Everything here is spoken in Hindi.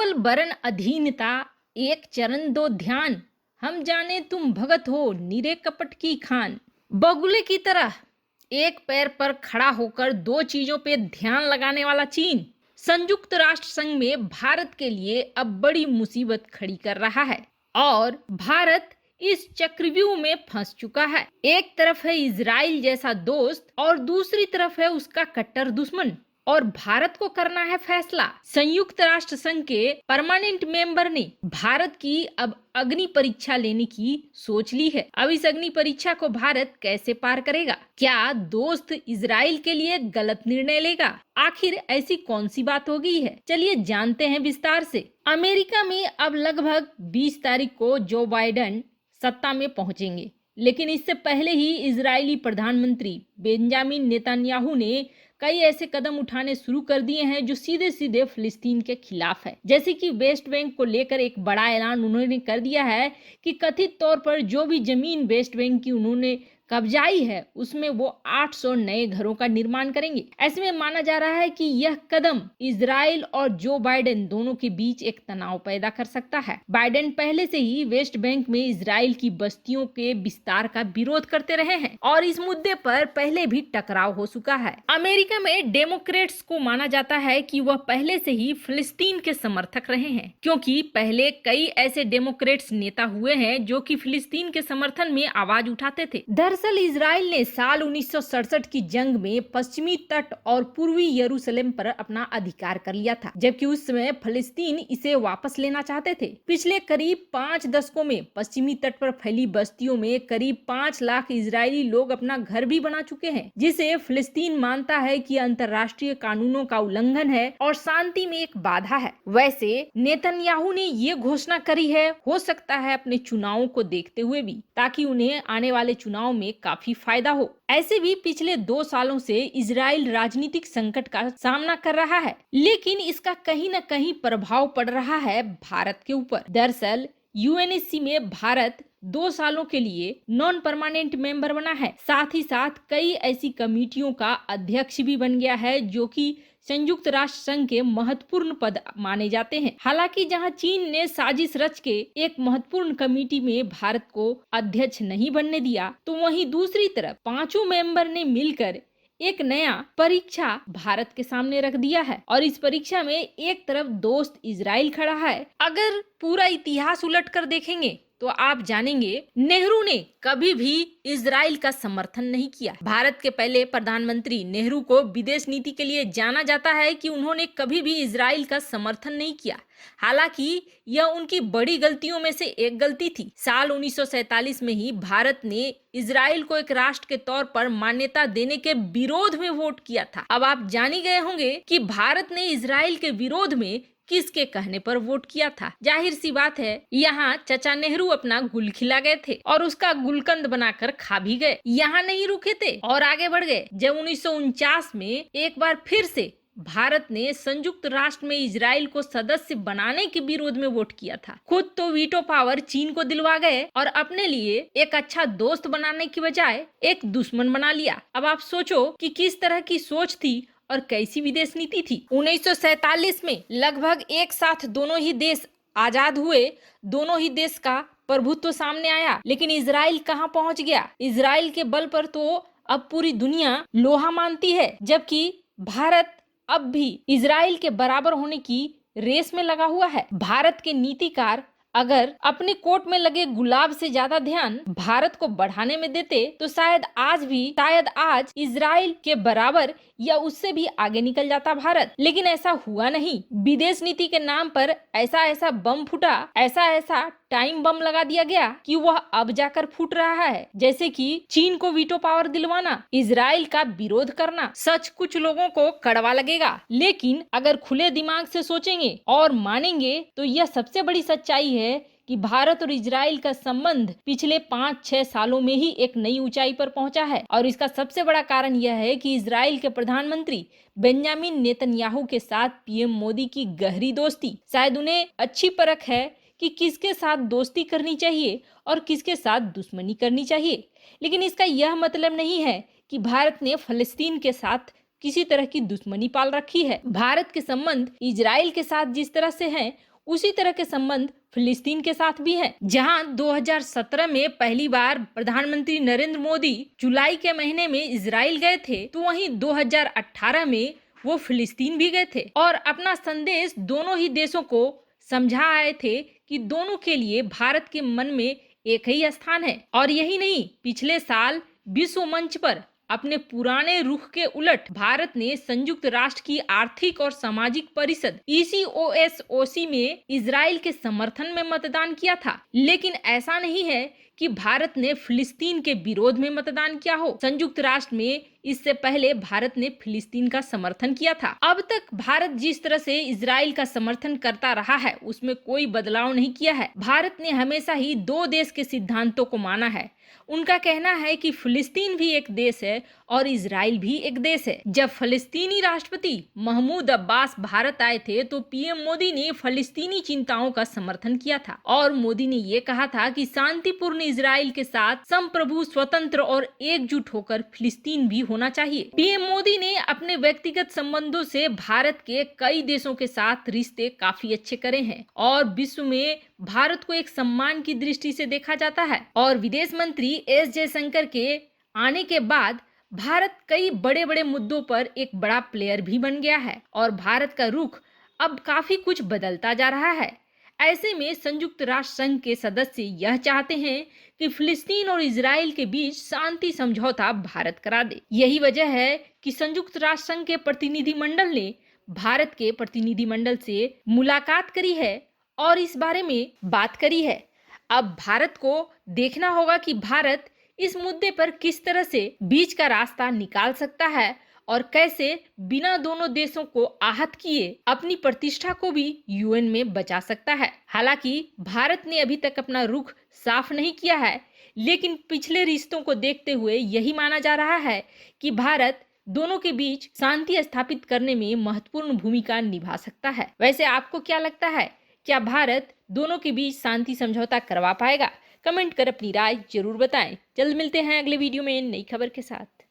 केवल बरन अधीनता, एक चरण दो ध्यान, हम जाने तुम भगत हो निरे कपट की खान। बगुले की तरह एक पैर पर खड़ा होकर दो चीजों पे ध्यान लगाने वाला चीन संयुक्त राष्ट्र संघ में भारत के लिए अब बड़ी मुसीबत खड़ी कर रहा है और भारत इस चक्रव्यूह में फंस चुका है। एक तरफ है इजराइल जैसा दोस्त और दूसरी तरफ है उसका कट्टर दुश्मन और भारत को करना है फैसला। संयुक्त राष्ट्र संघ के परमानेंट मेंबर ने भारत की अब अग्नि परीक्षा लेने की सोच ली है। अब इस अग्नि परीक्षा को भारत कैसे पार करेगा? क्या दोस्त इजराइल के लिए गलत निर्णय लेगा? आखिर ऐसी कौन सी बात हो गई है? चलिए जानते हैं विस्तार से। अमेरिका में अब लगभग 20 तारीख को जो बाइडेन सत्ता में पहुंचेंगे, लेकिन इससे पहले ही इजरायली प्रधानमंत्री बेंजामिन नेतन्याहू ने कई ऐसे कदम उठाने शुरू कर दिए हैं जो सीधे सीधे फिलिस्तीन के खिलाफ है। जैसे कि वेस्ट बैंक को लेकर एक बड़ा ऐलान उन्होंने कर दिया है कि कथित तौर पर जो भी जमीन वेस्ट बैंक की उन्होंने कब्जाई है उसमें वो 800 नए घरों का निर्माण करेंगे। ऐसे में माना जा रहा है कि यह कदम इजराइल और जो बाइडेन दोनों के बीच एक तनाव पैदा कर सकता है। बाइडेन पहले से ही वेस्ट बैंक में इजराइल की बस्तियों के विस्तार का विरोध करते रहे हैं और इस मुद्दे पर पहले भी टकराव हो चुका है। अमेरिका में डेमोक्रेट्स को माना जाता है कि वह पहले से ही फिलिस्तीन के समर्थक रहे हैं, क्योंकि पहले कई ऐसे डेमोक्रेट्स नेता हुए हैं जो कि फिलिस्तीन के समर्थन में आवाज उठाते थे। दरअसल इजराइल ने साल 1967 की जंग में पश्चिमी तट और पूर्वी यरूशलेम पर अपना अधिकार कर लिया था, जबकि उस समय फिलिस्तीन इसे वापस लेना चाहते थे। पिछले करीब 5 दशकों में पश्चिमी तट पर फैली बस्तियों में करीब 5 लाख इजरायली लोग अपना घर भी बना चुके हैं, जिसे फिलिस्तीन मानता है कि अंतर्राष्ट्रीय कानूनों का उल्लंघन है और शांति में एक बाधा है। वैसे नेतन्याहू ने ये घोषणा करी है, हो सकता है अपने चुनावों को देखते हुए भी, ताकि उन्हें आने वाले चुनाव में काफी फायदा हो। ऐसे भी पिछले 2 सालों से इजराइल राजनीतिक संकट का सामना कर रहा है, लेकिन इसका कहीं न कहीं प्रभाव पड़ रहा है भारत के ऊपर। दरअसल यूएनएससी में भारत 2 सालों के लिए नॉन परमानेंट मेंबर बना है। साथ ही साथ कई ऐसी कमेटियों का अध्यक्ष भी बन गया है जो कि संयुक्त राष्ट्र संघ के महत्वपूर्ण पद माने जाते हैं। हालांकि जहां चीन ने साजिश रच के एक महत्वपूर्ण कमेटी में भारत को अध्यक्ष नहीं बनने दिया, तो वहीं दूसरी तरफ 5 मेंबर ने मिलकर एक नया परीक्षा भारत के सामने रख दिया है और इस परीक्षा में एक तरफ दोस्त इजराइल खड़ा है। अगर पूरा इतिहास उलट कर देखेंगे तो आप जानेंगे नेहरू ने कभी भी इजराइल का समर्थन नहीं किया। भारत के पहले प्रधानमंत्री नेहरू को विदेश नीति के लिए जाना जाता है कि उन्होंने कभी भी इजराइल का समर्थन नहीं किया। हालांकि यह उनकी बड़ी गलतियों में से एक गलती थी। साल 1947 में ही भारत ने इजराइल को एक राष्ट्र के तौर पर मान्यता देने के विरोध में वोट किया था। अब आप जान ही गए होंगे कि भारत ने इजराइल के विरोध में किसके कहने पर वोट किया था। जाहिर सी बात है, यहाँ चाचा नेहरू अपना गुल खिला गए थे और उसका गुलकंद बनाकर खा भी गए। यहाँ नहीं रुके थे और आगे बढ़ गए जब 1949 में एक बार फिर से भारत ने संयुक्त राष्ट्र में इजराइल को सदस्य बनाने के विरोध में वोट किया था। खुद तो वीटो पावर चीन को दिलवा गए और अपने लिए एक अच्छा दोस्त बनाने की बजाय एक दुश्मन बना लिया। अब आप सोचो कि किस तरह की सोच थी और कैसी विदेश नीति थी। 1947 में लगभग एक साथ दोनों ही देश आजाद हुए, दोनों ही देश का प्रभुत्व सामने आया, लेकिन इजराइल कहां पहुंच गया? इजराइल के बल पर तो अब पूरी दुनिया लोहा मानती है, जबकि भारत अब भी इजराइल के बराबर होने की रेस में लगा हुआ है। भारत के नीतिकार अगर अपने कोर्ट में लगे गुलाब से ज्यादा ध्यान भारत को बढ़ाने में देते तो शायद आज इजराइल के बराबर या उससे भी आगे निकल जाता भारत। लेकिन ऐसा हुआ नहीं। विदेश नीति के नाम पर ऐसा बम फूटा, ऐसा टाइम बम लगा दिया गया कि वह अब जाकर फूट रहा है। जैसे कि चीन को वीटो पावर दिलवाना, इजराइल का विरोध करना। सच कुछ लोगों को कड़वा लगेगा, लेकिन अगर खुले दिमाग से सोचेंगे और मानेंगे तो यह सबसे बड़ी सच्चाई है कि भारत और इजराइल का संबंध पिछले 5-6 सालों में ही एक नई ऊंचाई पर पहुंचा है और इसका सबसे बड़ा कारण यह है कि इजराइल के प्रधानमंत्री बेंजामिन नेतन्याहू के साथ पीएम मोदी की गहरी दोस्ती। शायद उन्हें अच्छी परख है कि किसके साथ दोस्ती करनी चाहिए और किसके साथ दुश्मनी करनी चाहिए। लेकिन इसका यह मतलब नहीं है कि भारत ने फलस्तीन के साथ किसी तरह की दुश्मनी पाल रखी है। भारत के संबंध इजराइल के साथ जिस तरह से हैं, उसी तरह के संबंध फिलिस्तीन के साथ भी हैं, जहां 2017 में पहली बार प्रधानमंत्री नरेंद्र मोदी जुलाई के महीने में इजराइल गए थे, तो वहीं 2018 में वो फिलिस्तीन भी गए थे और अपना संदेश दोनों ही देशों को समझा आए थे कि दोनों के लिए भारत के मन में एक ही स्थान है। और यही नहीं, पिछले साल विश्व मंच पर अपने पुराने रुख के उलट भारत ने संयुक्त राष्ट्र की आर्थिक और सामाजिक परिषद ECOSOC में इजराइल के समर्थन में मतदान किया था। लेकिन ऐसा नहीं है कि भारत ने फिलिस्तीन के विरोध में मतदान किया हो। संयुक्त राष्ट्र में इससे पहले भारत ने फिलिस्तीन का समर्थन किया था। अब तक भारत जिस तरह से इजराइल का समर्थन करता रहा है, उसमें कोई बदलाव नहीं किया है। भारत ने हमेशा ही दो देश के सिद्धांतों को माना है। उनका कहना है कि फिलिस्तीन भी एक देश है और इजराइल भी एक देश है। जब फिलिस्तीनी राष्ट्रपति महमूद अब्बास भारत आए थे, तो पीएम मोदी ने फिलिस्तीनी चिंताओं का समर्थन किया था और मोदी ने ये कहा था कि शांतिपूर्ण इजराइल के साथ संप्रभु, स्वतंत्र और एकजुट होकर फिलिस्तीन भी होना चाहिए। पीएम मोदी ने अपने व्यक्तिगत संबंधों से भारत के कई देशों के साथ रिश्ते काफी अच्छे करे हैं और विश्व में भारत को एक सम्मान की दृष्टि से देखा जाता है। और विदेश मंत्री एस जयशंकर के आने के बाद भारत कई बड़े बड़े मुद्दों पर एक बड़ा प्लेयर भी बन गया है और भारत का रुख अब काफी कुछ बदलता जा रहा है। ऐसे में संयुक्त राष्ट्र संघ के सदस्य यह चाहते हैं कि फिलिस्तीन और इजराइल के बीच शांति समझौता भारत करा दे। यही वजह है कि संयुक्त राष्ट्र संघ के प्रतिनिधिमंडल ने भारत के प्रतिनिधिमंडल से मुलाकात करी है और इस बारे में बात करी है। अब भारत को देखना होगा कि भारत इस मुद्दे पर किस तरह से बीच का रास्ता निकाल सकता है और कैसे बिना दोनों देशों को आहत किए अपनी प्रतिष्ठा को भी UN में बचा सकता है। हालांकि भारत ने अभी तक अपना रुख साफ नहीं किया है, लेकिन पिछले रिश्तों को देखते हुए यही माना जा रहा है कि भारत दोनों के बीच शांति स्थापित करने में महत्वपूर्ण भूमिका निभा सकता है। वैसे आपको क्या लगता है, क्या भारत दोनों के बीच शांति समझौता करवा पाएगा? कमेंट कर अपनी राय जरूर बताएं। जल्द मिलते हैं अगले वीडियो में नई खबर के साथ।